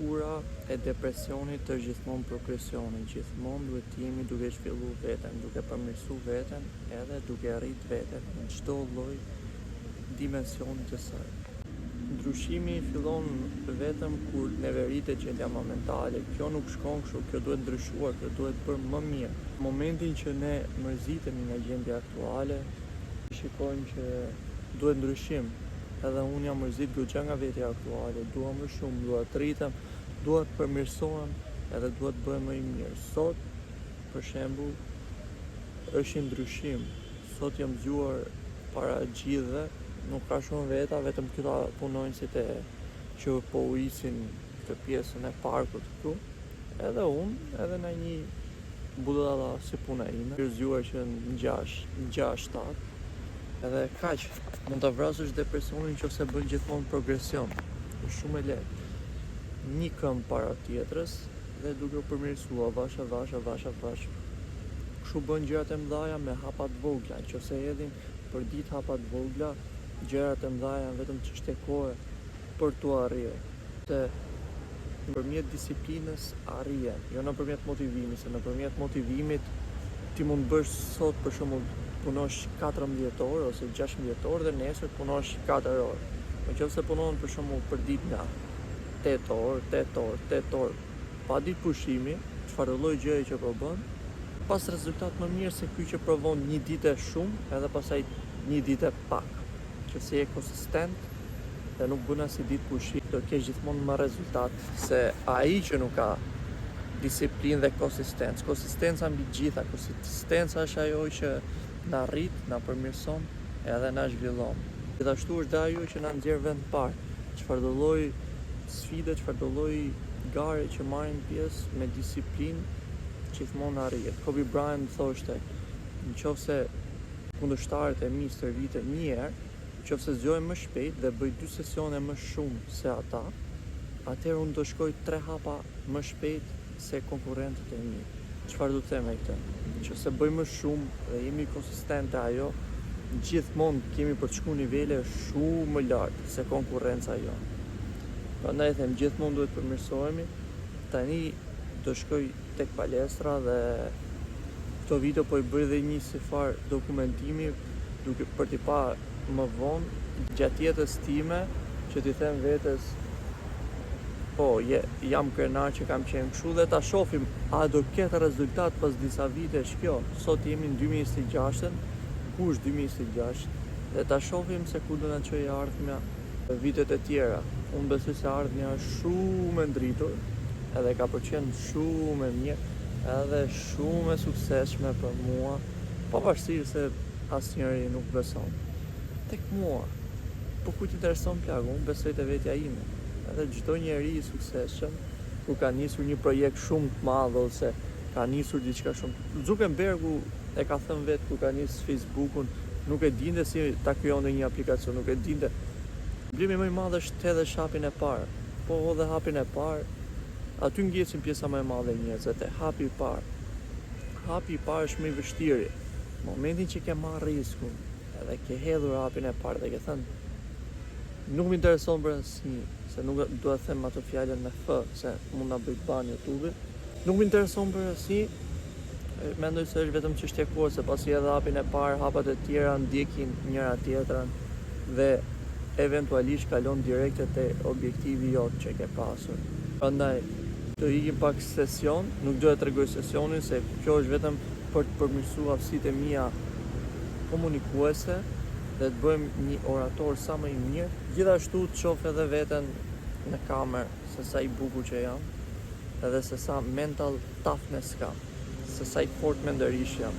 natyra e depresionit është gjithmonë progresioni, gjithmonë duhet të jemi duke zhvilluar veten, duke përmirësuar veten, edhe duke arrit veten në çdo lloj dimensioni të saj. Ndryshimi fillon vetëm kur neve rritet gjendja momentale. Kjo nuk shkon kështu, kjo duhet ndryshuar, kjo duhet bërë më mirë. Momentin që ne mërzitemi nga gjendja aktuale, shikojmë që duhet ndryshim. Edhe unë jam mërzit goxha nga vetja aktuale, dua më shumë, dua të rritem, dua të përmirësohem, edhe dua të bëhem më i mirë. Sot, për shembull, është një ndryshim. Sot jam zgjuar para gjithëve, nuk ka shumë veta, vetëm këta punonjësit që po uisin këtë pjesën e parkut këtu. Edhe unë, edhe në një budalla si puna ime, zgjuar që në 6-7. Edhe kaq, mund ta vrasësh depresionin nëse bën gjithmonë progresion. Është shumë e lehtë. Një këmbë para tjetrës dhe duke u përmirësuar vash. Kështu bën gjërat e mëdha me hapa të vogla, nëse hedhin për ditë hapa të vogla, gjërat e mëdha janë vetëm çështje kohe për t'u arritur. Se nëpërmjet disiplinës arrijen, jo nëpërmjet motivimit, se nëpërmjet motivimit ti mund bësh sot për shembull punosh 14 orë ose 16 orë dhe nesër punosh 4 orë. Nëse punon për shembull për ditë nga 8 orë, pa ditë pushimi, çfarë lloj gjëje që po bën, pas rezultat më mirë se ky që provon një ditë shumë edhe pastaj një ditë pak. Që si e konsistent dhe nuk bën as ditë pushim, do kesh gjithmonë më rezultat se ai që nuk ka disiplinë dhe konsistencë. Konsistenca mbi gjitha, konsistenca është ajo që na rrit, na përmirëson edhe na zhvillon. Gjithashtu është ajo që na nxjerr vend parë. Çfarëdo lloj sfide, çfarëdo lloj gare që marrim pjesë me disiplinë, gjithmonë arrihet. Kobe Bryant thoshte, nëse kundërshtarët e mi stërviten një herë, nëse zgjohem më shpejt dhe bëj 2 sesione më shumë se ata, atëherë unë do shkoj 3 hapa më shpejt se konkurrentët e mi. Çfarë do të them me këtë? Nëse bëj më shumë dhe jemi konsistente ajo, gjithmonë kemi për të shkuar nivele shumë më lart se konkurrenca jonë. Prandaj them, gjithmonë duhet përmirësohemi. Tani do shkoj tek palestra dhe këto video po i bëj dhe një si farë dokumentimi duke për t'i pa më vonë gjatë jetës time që t'i them vetes po, jam krenar që kam qenë kështu dhe ta shohim a do ketë rezultat pas disa vitesh kjo. Sot jemi në 2026, ku është 2026 dhe ta shohim se ku do na çojë ardhmja vitet e tjera. Unë besoj se ardhmja është shumë e ndritur edhe ka përqenë shumë e mirë edhe shumë e suksesshme për mua, pavarësisht se asnjëri nuk beson. Tek mua, po kujt intereson plagë, unë besoj te vetja ime. Edhe çdo njeri i suksesshëm kur ka nisur një projekt shumë të madh ose ka nisur diçka shumë. Zuckerbergu e ka thënë vetë kur ka nisur Facebook-un, nuk e dinte si ta krijonte një aplikacion, nuk e dinte. Problemi më i madh është edhe hapin e parë. Po edhe hapin e parë, aty ngjesin pjesa më e madhe e njerëzve, hapi i parë. Hapi i parë është më i vështirë. Momentin që ke marrë riskun, edhe ke hedhur hapin e parë dhe ke thënë nuk më intereson për asnjë, se nuk dua të them ato fjalën me f, se mund na bëj ban YouTube-it. Nuk më intereson për asnjë. Mendoj se është vetëm çështje kohe, se pasi edhe hapin e parë, hapat e tjera ndjekin njëra tjetrën dhe eventualisht kalon direkt te objektivi jot që ke pasur. Prandaj do ikim pak sesion, nuk do të tregoj sesionin se kjo është vetëm për të përmirësuar aftësitë e mia komunikuese dhe të bëjmë një orator sa më i mirë. Gjithashtu të shoh edhe veten në kamerë se sa i bukur që jam edhe se sa mental toughness kam, se sa i fort mendërish jam.